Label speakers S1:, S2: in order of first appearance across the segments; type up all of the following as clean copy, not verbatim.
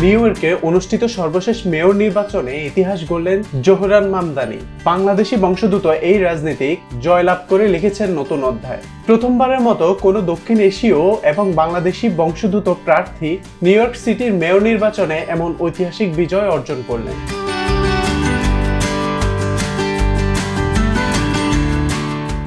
S1: New ইয়র্কে অনুষ্ঠিত সর্বশেষ মেয়র নির্বাচনে ইতিহাস গড়লেন জোহরান মামদানি। বাংলাদেশি বংশোদ্ভূত এই রাজনীতিক জয়লাভ করে লিখেছেন নতুন অধ্যায়। প্রথমবারের মতো কোনো দক্ষিণ এশীয় এবং বাংলাদেশি বংশোদ্ভূত প্রার্থী নিউ ইয়র্ক সিটির মেয়র নির্বাচনে এমন ঐতিহাসিক বিজয় অর্জন করলেন।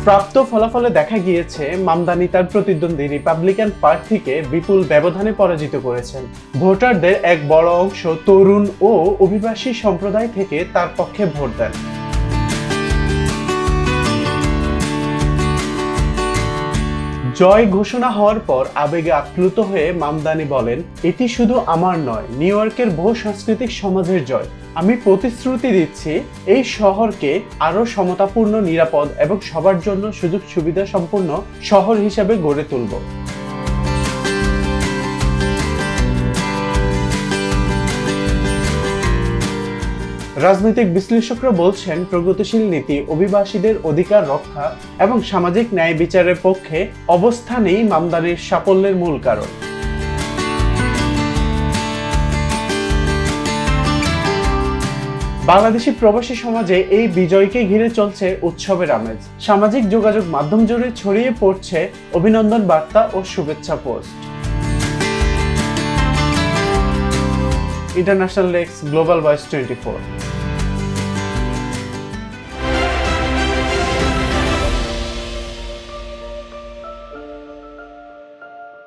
S1: প্রাপ্ত ফলাফলে দেখা গিয়েছে মামদানি তার প্রতিদ্বন্দ্বী রিপাবলিকান প্রার্থীকে বিপুল ব্যবধানে পরাজিত করেছেন। ভোটারদের এক বড় অংশ তরুণ ও অভিবাসী সম্প্রদায় থেকে তার পক্ষে ভোট দেন। জয় ঘোষণা হওয়ার পর আবেগে আপ্লুত হয়ে মামদানি বলেন, এটি শুধু আমার নয়, নিউ ইয়র্কের বহু সাংস্কৃতিক সমাজের জয়। আমি প্রতিশ্রুতি দিচ্ছি এই শহরকে আরো সমতাপূর্ণ, নিরাপদ এবং সবার জন্য সুযোগ সুবিধা সম্পন্ন শহর হিসেবে গড়ে তুলব। রাজনৈতিক বিশ্লেষকরা বলছেন, প্রগতিশীল নীতি, অভিবাসীদের অধিকার রক্ষা এবং সামাজিক ন্যায় বিচারের পক্ষে অবস্থানই মামদানির সাফল্যের মূল কারণ। বাংলাদেশি প্রবাসী সমাজে এই বিজয়কে ঘিরে চলছে উৎসবের আমেজ। সামাজিক যোগাযোগ মাধ্যম জুড়ে ছড়িয়ে পড়ছে অভিনন্দন বার্তা ও শুভেচ্ছা post. International desk, global voice 24।